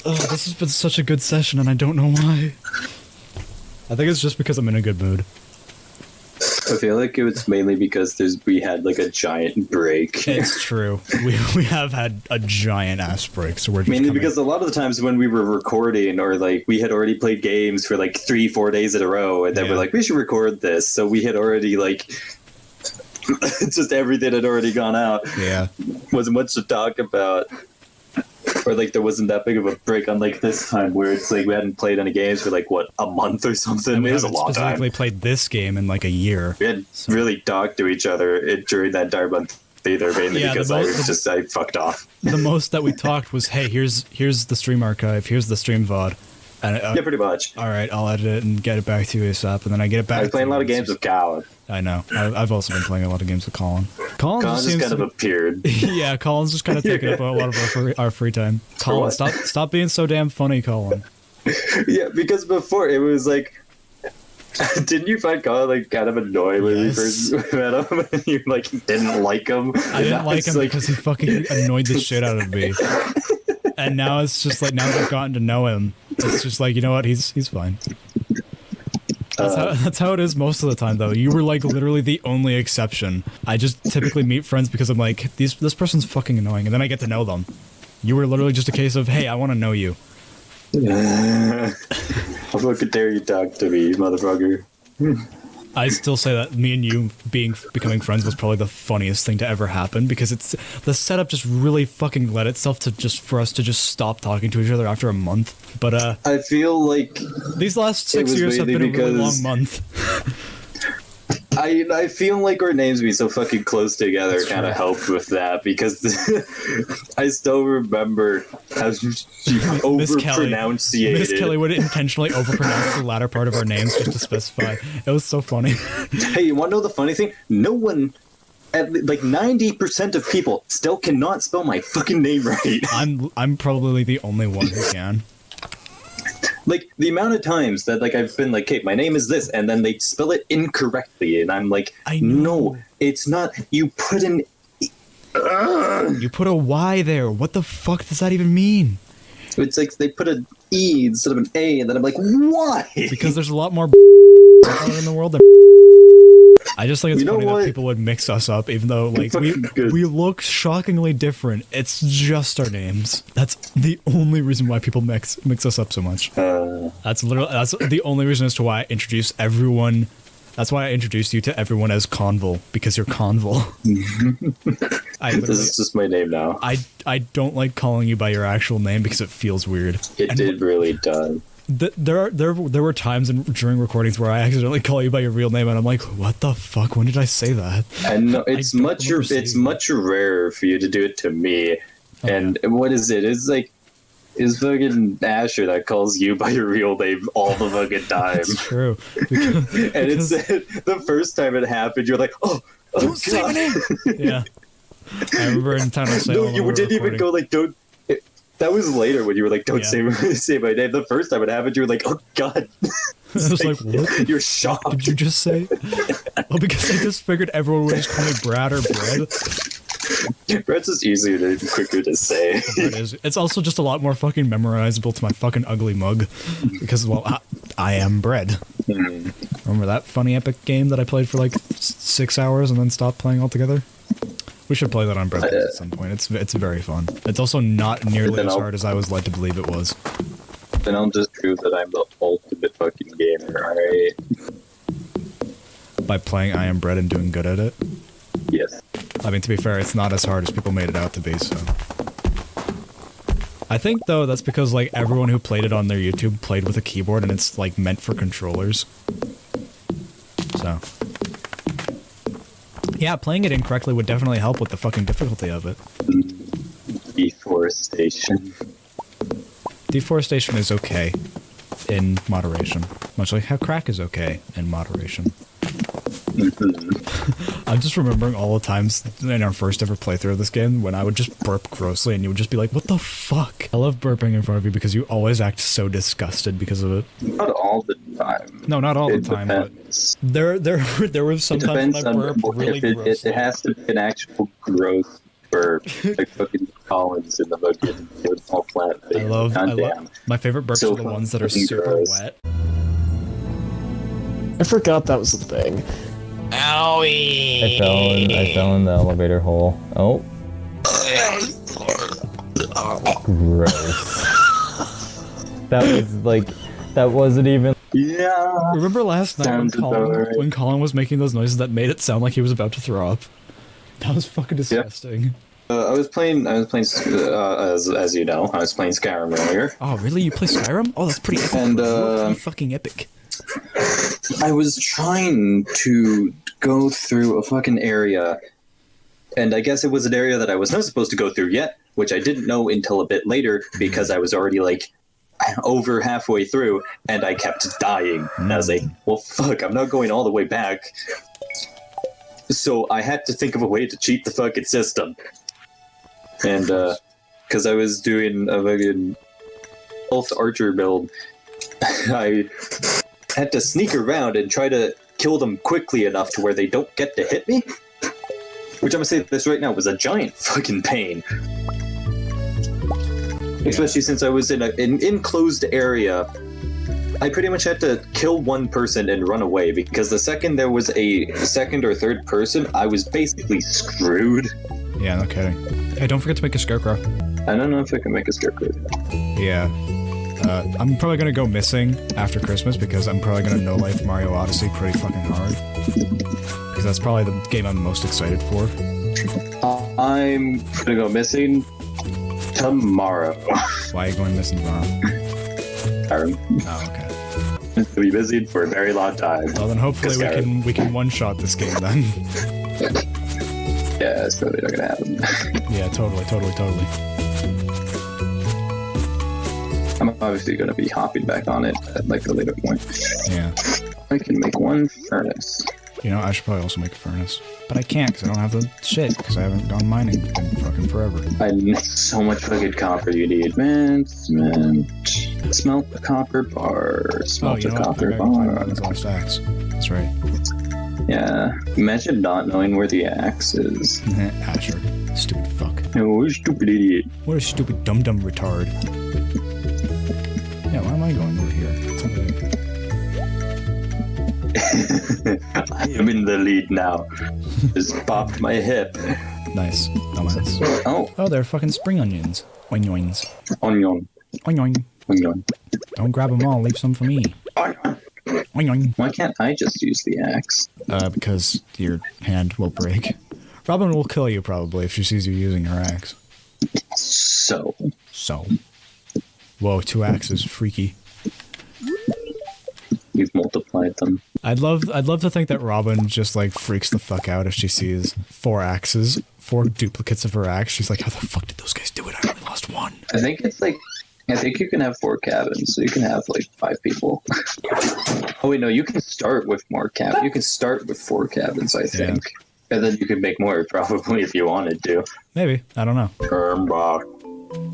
This has been such a good session, and I don't know why. I think it's just because I'm in a good mood. I feel like it was mainly because we had like a giant break. It's true. We have had a giant ass break, so we're just mainly because a lot of the times when we were recording, or like we had already played games for like 3-4 days in a row, and then we're like, we should record this. So we had already like just everything had already gone out. Yeah, wasn't much to talk about. Or like there wasn't that big of a break on like this time where it's like we hadn't played any games for like what, a month or something. And we it was a haven't long time. specifically played this game in like a year. We hadn't really talked to each other during that entire month either, mainly because I fucked off. The most that we talked was, hey, here's the stream archive, here's the stream VOD. And, yeah, pretty much. All right, I'll edit it and get it back to you ASAP, and then I get it back. I was playing a lot of games with Colin. I know. I've also been playing a lot of games with Colin. Colin just kind of appeared. Yeah, Colin's just kind of taking up a lot of our free time. Colin, stop being so damn funny, Colin. Yeah, because before it was like, didn't you find Colin like kind of annoying when we first met him? And you like didn't like him. I didn't like him because he fucking annoyed the shit out of me. And now it's just like, now that I've gotten to know him, it's just like, you know what, he's fine. That's how it is most of the time, though. You were like literally the only exception. I just typically meet friends because I'm like, this person's fucking annoying, and then I get to know them. You were literally just a case of, hey, I want to know you. How fucking dare you talk to me, motherfucker? I still say that me and you becoming friends was probably the funniest thing to ever happen, because the setup just really fucking led itself to for us to just stop talking to each other after a month. But I feel like these last 6 years have been a really long month. I feel like our names being so fucking close together kind of helped with that, because I still remember how you overpronunciated. Miss Kelly would intentionally overpronounce the latter part of our names just to specify. It was so funny. Hey, you want to know the funny thing? No one, like 90% of people, still cannot spell my fucking name right. I'm probably the only one who can. Like, the amount of times that, like, I've been like, hey, my name is this, and then they spell it incorrectly, and I'm like, no, it's not. You put an... You put a Y there. What the fuck does that even mean? It's like they put an E instead of an A, and then I'm like, why? Because there's a lot more in the world than... I just think it's funny that people would mix us up, even though like we look shockingly different. It's just our names. That's the only reason why people mix us up so much. That's the only reason as to why I introduce everyone. That's why I introduced you to everyone as Convol, because you're Convol. This is just my name now. I don't like calling you by your actual name because it feels weird. It really does. There were times during recordings where I accidentally call you by your real name, and I'm like, what the fuck? When did I say that? And no, it's much rarer for you to do it to me. And what is it? It's like, it's fucking Asher that calls you by your real name all the fucking time. It's true. And it's the first time it happened, you're like, oh don't say my name. Yeah. I remember in Town of Salem. No, you didn't even go like, don't. That was later when you were like, don't say my name. The first time it happened, you were like, oh god. I was like, what? You're shocked. What did you just say? Well, because I just figured everyone would just call me Brad or Bread. Bread's just easier and quicker to say. It's also just a lot more fucking memorizable to my fucking ugly mug. Because, well, I am Bread. Remember that funny epic game that I played for like 6 hours and then stopped playing altogether? We should play that on Breadplays at some point. It's very fun. It's also not nearly as hard as I was led to believe it was. Then I'll just prove that I'm the ultimate fucking gamer, alright? By playing I Am Bread and doing good at it? Yes. I mean, to be fair, it's not as hard as people made it out to be, so... I think, though, that's because, like, everyone who played it on their YouTube played with a keyboard, and it's, like, meant for controllers. So... Yeah, playing it incorrectly would definitely help with the fucking difficulty of it. Deforestation. Deforestation is okay in moderation. Much like how crack is okay in moderation. I'm just remembering all the times in our first ever playthrough of this game when I would just burp grossly and you would just be like, what the fuck? I love burping in front of you because you always act so disgusted because of it. Not all the time. No, not all the time, depends. but there was sometimes when I burp really gross. It has to be an actual gross burp. Like fucking Collins in the fucking wall plant thing. I love my favorite burps So are the ones that are fucking super gross. wet. I forgot that was the thing. Owie! I fell in the elevator hole. Oh. Gross. That was like, that wasn't even. Yeah. Remember last night Sounds about right. when Colin was making those noises that made it sound like he was about to throw up? That was fucking disgusting. I was playing, as you know, I was playing Skyrim earlier. Oh, really? You play Skyrim? Oh, that's pretty epic. And, Pretty fucking epic. I was trying to go through a fucking area, and I guess it was an area that I was not supposed to go through yet, which I didn't know until a bit later because I was already like over halfway through, and I kept dying. And I was like, well, fuck, I'm not going all the way back. So I had to think of a way to cheat the fucking system. And, because I was doing a fucking elf archer build, I had to sneak around and try to kill them quickly enough to where they don't get to hit me. Which I'm gonna say this right now was a giant fucking pain. Yeah. Especially since I was in an enclosed area. I pretty much had to kill one person and run away, because the second there was a second or third person, I was basically screwed. Yeah, no kidding. Hey, don't forget to make a scarecrow. I don't know if I can make a scarecrow. Yeah. I'm probably gonna go missing after Christmas because I'm probably gonna no-life Mario Odyssey pretty fucking hard. Because that's probably the game I'm most excited for. I'm gonna go missing tomorrow. Why are you going missing tomorrow? Skyrim. Oh, okay. I'll be busy for a very long time. Well, then hopefully we can one-shot this game then. Yeah, it's probably not gonna happen. Yeah, totally. I'm obviously gonna be hopping back on it at like a later point. Yeah. I can make one furnace. You know, I should probably also make a furnace. But I can't because I don't have the shit, because I haven't gone mining in fucking forever. I need so much fucking copper you need. Man, smelt the copper bar. Smelt the copper bar. That's all stacks. That's right. Yeah. Imagine not knowing where the axe is. Asher. Stupid fuck. Oh, stupid idiot. What a stupid dum-dum retard. Yeah, why am I going over here? It's over there. I am in the lead now. Just popped my hip. Nice. Dumbass. Oh. Oh, they're fucking spring onions. Oinyoins. Onion. Oinyoin. Onion. Don't grab them all, leave some for me. Onion. Oinyoin. Why can't I just use the axe? Because your hand will break. Robin will kill you probably if she sees you using her axe. So. Whoa, 2 axes, freaky. We've multiplied them. I'd love to think that Robin just like freaks the fuck out if she sees 4 axes, 4 duplicates of her axe. She's like, how the fuck did those guys do it? I only lost 1. I think you can have 4 cabins, so you can have like 5 people. Oh wait, no, you can start with more cabins. You can start with 4 cabins, I think. Yeah. And then you can make more, probably, if you wanted to. Maybe. I don't know. Kermbach.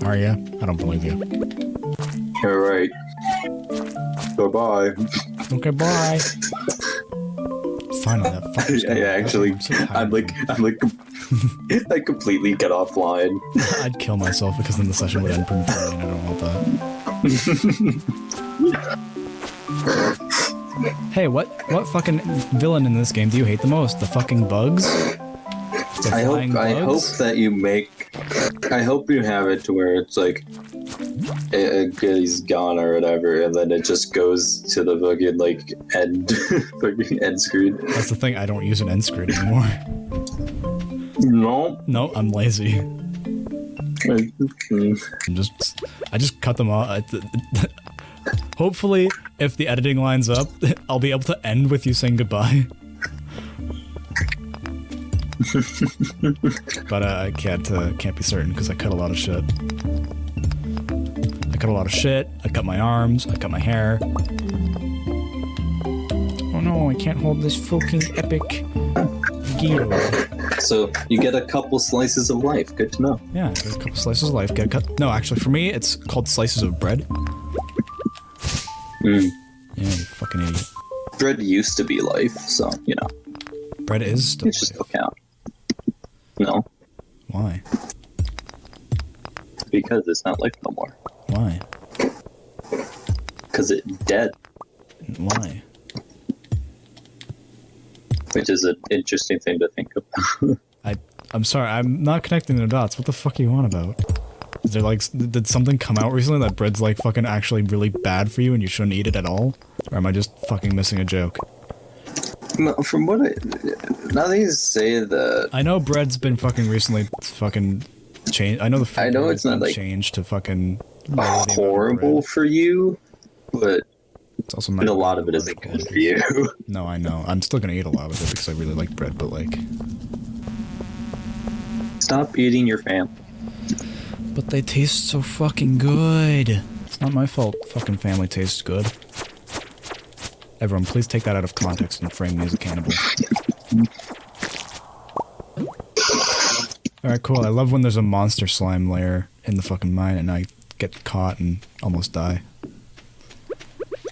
Are you? I don't believe you. You're right. Goodbye. Okay, bye. Finally, that fucker's Yeah, actually, I'm like, I completely get offline. I'd kill myself because then the session would end prematurely, and I don't want that. Hey, what fucking villain in this game do you hate the most? The fucking bugs? I hope that you make. I hope you have it to where it's like he's gone or whatever, and then it just goes to the fucking like fucking end screen. That's the thing. I don't use an end screen anymore. No, I'm lazy. I just cut them off. Hopefully, if the editing lines up, I'll be able to end with you saying goodbye. But I can't be certain because I cut a lot of shit. I cut my arms. I cut my hair. Oh no! I can't hold this fucking epic gear. So you get a couple slices of life. Good to know. Yeah, get a couple slices of life. No, actually, for me, it's called slices of bread. Yeah, you fucking idiot. Bread used to be life, so you know. Bread is still. It should still count. No. Why? because it's not life no more. Why? Because it's dead. Why? Which is an interesting thing to think about. I'm sorry, I'm not connecting the dots. What the fuck are you on about? Is there like, did something come out recently that bread's like fucking actually really bad for you and you shouldn't eat it at all? Or am I just fucking missing a joke? No, from what nothing to say that. I know bread's been fucking recently fucking changed. I know the food I know it's not like changed to fucking horrible for you, but it's also not a lot of it isn't good for you. No, I know. I'm still gonna eat a lot of it because I really like bread, but like, stop eating your family. But they taste so fucking good. It's not my fault. Fucking family tastes good. Everyone, please take that out of context and frame me as a cannibal. Alright, cool. I love when there's a monster slime layer in the fucking mine and I get caught and almost die.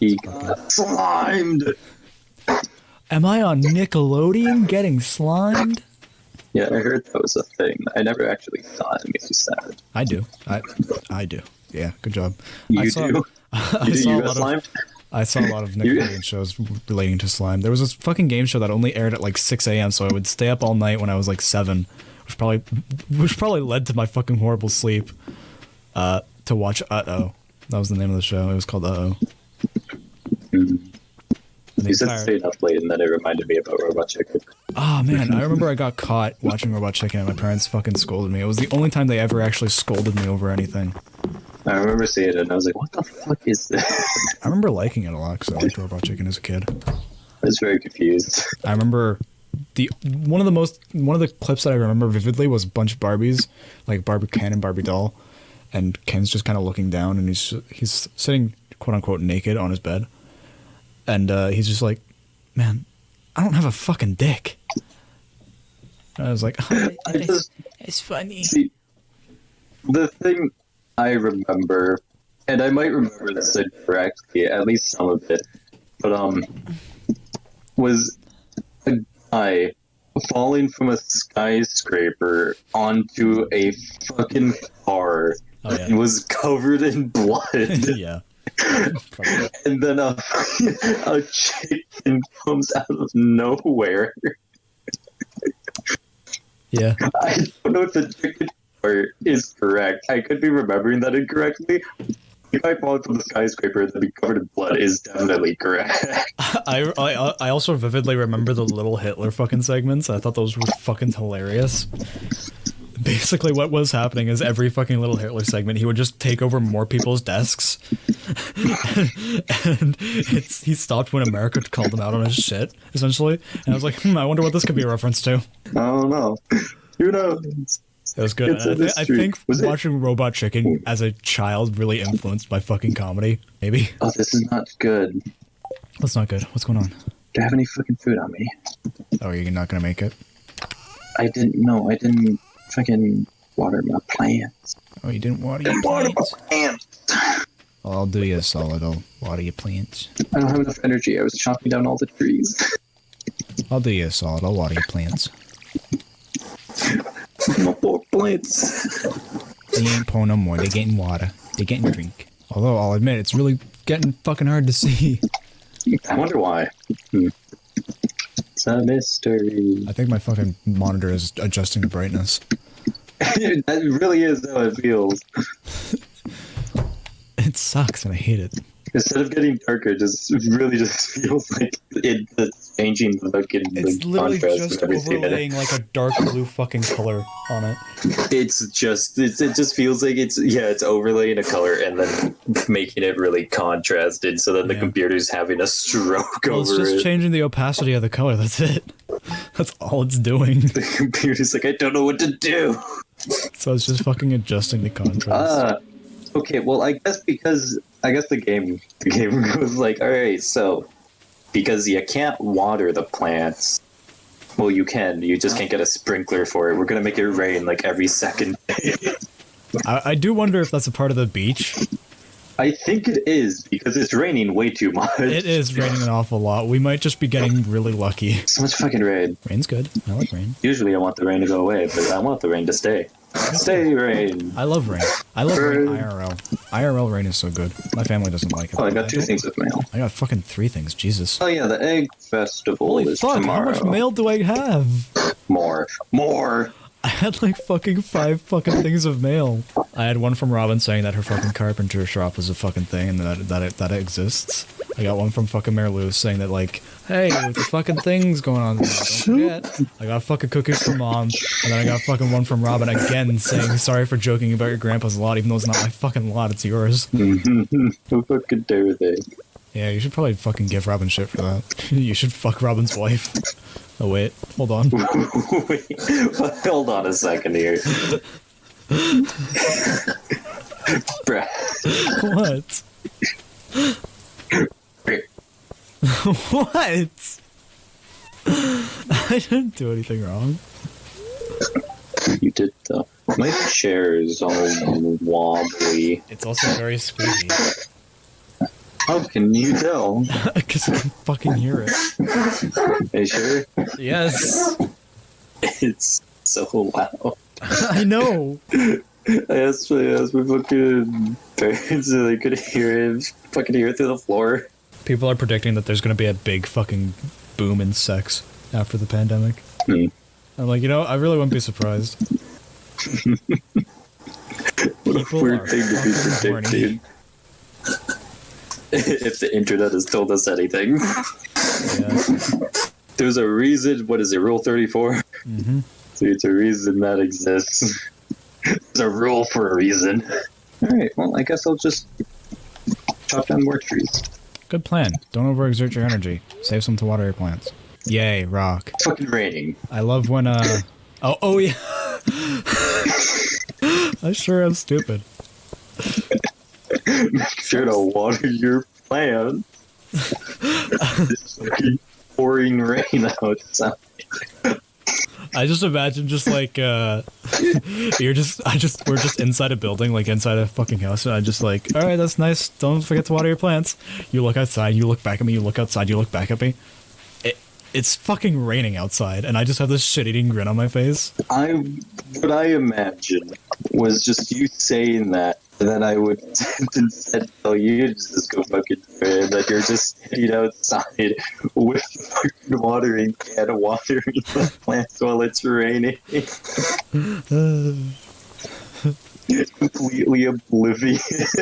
He got slimed! Am I on Nickelodeon getting slimed? Yeah, I heard that was a thing. I never actually saw it. It makes me sad. I do. I do. Yeah, good job. You I saw, do? You got slimed? I saw a lot of Nickelodeon shows relating to slime. There was this fucking game show that only aired at like 6 a.m. so I would stay up all night when I was like 7, which probably led to my fucking horrible sleep. To watch Uh-Oh. That was the name of the show. It was called Uh-Oh. You said stayed up late, and then it reminded me about Robot Chicken. Oh man, I remember I got caught watching Robot Chicken and my parents fucking scolded me. It was the only time they ever actually scolded me over anything. I remember seeing it and I was like, what the fuck is this? I remember liking it a lot because I liked Robot Chicken as a kid. I was very confused. I remember one of the clips that I remember vividly was a bunch of Barbies, like Barbie Ken and Barbie doll, and Ken's just kind of looking down and he's sitting quote unquote naked on his bed, and he's just like, man, I don't have a fucking dick. And I was like, oh, it's funny. See, the thing I remember, and I might remember this incorrectly, at least some of it, but was a guy falling from a skyscraper onto a fucking car and was covered in blood. Yeah. And then a chicken comes out of nowhere. Yeah. I don't know if the chicken part is correct. I could be remembering that incorrectly. The guy falling from the skyscraper and then be covered in blood is definitely correct. I also vividly remember the little Hitler fucking segments. I thought those were fucking hilarious. Basically what was happening is every fucking little Hitler segment, he would just take over more people's desks. and he stopped when America called him out on his shit, essentially. And I was like, I wonder what this could be a reference to. I don't know. Who knows? It was good. I think watching Robot Chicken as a child really influenced my fucking comedy. Maybe. Oh, this is not good. That's not good. What's going on? Do I have any fucking food on me? Oh, you're not gonna make it? I didn't fucking water my plants. Oh, you didn't water your plants? Well, I'll do you a solid. I'll water your plants. I don't have enough energy. I was chopping down all the trees. I'll do you a solid. I'll water your plants. My poor plants. They ain't pour no more. They getting water. They getting drink. Although, I'll admit, it's really getting fucking hard to see. I wonder why. It's a mystery. I think my fucking monitor is adjusting the brightness. That really is how it feels. It sucks and I hate it. Instead of getting darker, it really just feels like it's changing the look and it's the literally contrast just of everything. overlaying like a dark blue fucking color on it. It just feels like it's overlaying a color and then making it really contrasted so that the computer's having a stroke over it. It's just changing the opacity of the color, that's it. That's all it's doing. The computer's like, I don't know what to do. So it's just fucking adjusting the contrast. Okay, well, I guess the game goes like, all right, so because you can't water the plants, well, you just can't get a sprinkler for it. We're gonna make it rain like every second day. I do wonder if that's a part of the beach. I think it is because it's raining way too much. It is raining an awful lot. We might just be getting really lucky. So much fucking rain. Rain's good. I like rain. Usually I want the rain to go away, but I want the rain to stay. Stay rain. I love rain. I love rain IRL. IRL rain is so good. My family doesn't like it. Oh, I got 2 things of mail. I got fucking 3 things. Jesus. Oh yeah, the egg festival Holy is fuck! tomorrow. How much mail do I have? More. I had like fucking 5 fucking things of mail. I had one from Robin saying that her fucking carpenter shop is a fucking thing and that it exists. I got one from fucking Mary Lou saying that like, hey, with the fucking things going on, don't forget. I got fucking cookies from Mom, and then I got fucking one from Robin again saying sorry for joking about your grandpa's lot, even though it's not my fucking lot, it's yours. Who fucking dare they? Yeah, you should probably fucking give Robin shit for that. You should fuck Robin's wife. Oh wait, hold on. Wait, hold on a second here. Bruh. What? What? I didn't do anything wrong. You did though. My chair is all wobbly. It's also very squeaky. How can you tell? Because I can fucking hear it. Are you sure? Yes. It's so loud. I know. I asked my fucking parents so they could hear it, fucking hear it through the floor. People are predicting that there's going to be a big fucking boom in sex after the pandemic. I'm like, I really wouldn't be surprised. What a weird thing to be predicting. If the internet has told us anything. Yeah. There's a reason, what is it, Rule 34? Mm-hmm. So it's a reason that exists. It's a rule for a reason. Alright, well, I guess I'll just chop down more trees. Good plan. Don't overexert your energy. Save some to water your plants. Yay, rock. It's fucking raining. I love when, Oh yeah! I sure am stupid. Make sure to water your plant. It's fucking pouring rain outside. I just imagine just like we're just inside a building, like inside a fucking house, and I just like, all right, that's nice. Don't forget to water your plants. You look outside, you look back at me, you look outside, you look back at me. It's fucking raining outside, and I just have this shit-eating grin on my face. What I imagined was just you saying that, and then I would instead tell you to just go fucking do it, that you're just standing outside with a fucking watering can, watering the plants while it's raining. Completely oblivious.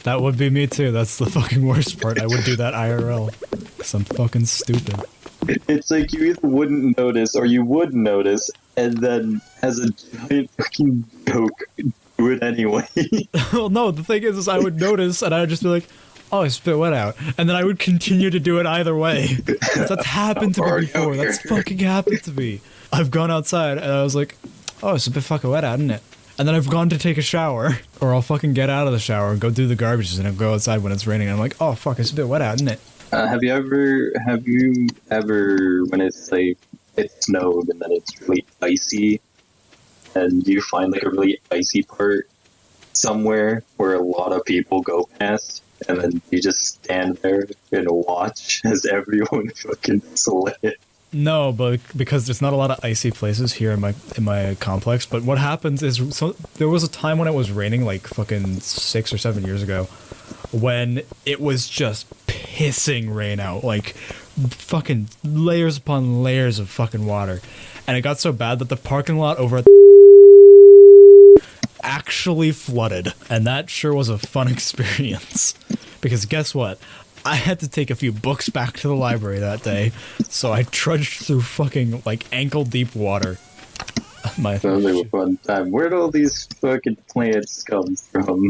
That would be me too. That's the fucking worst part. I would do that IRL. Because I'm fucking stupid. It's like you either wouldn't notice or you would notice, and then as a giant fucking joke, do it anyway. Well, no, the thing is I would notice and I would just be like, oh, I spit wet out. And then I would continue to do it either way. That's happened to me before. That's fucking happened to me. I've gone outside and I was like, oh, it's a bit fucking wet out, isn't it? And then I've gone to take a shower, or I'll fucking get out of the shower and go do the garbage, and I'll go outside when it's raining, and I'm like, oh fuck, it's a bit wet out, isn't it? Have you ever, when it's like, it snowed and then it's really icy, and you find like a really icy part somewhere where a lot of people go past, and then you just stand there and watch as everyone fucking slid? No, but because there's not a lot of icy places here in my complex. But what happens is, there was a time when it was raining, like fucking 6 or 7 years ago, when it was just pissing rain out, like fucking layers upon layers of fucking water, and it got so bad that the parking lot over at actually flooded, and that sure was a fun experience. Because guess what? I had to take a few books back to the library that day, so I trudged through fucking, like, ankle-deep water. Sounds like a fun time. Where'd all these fucking plants come from?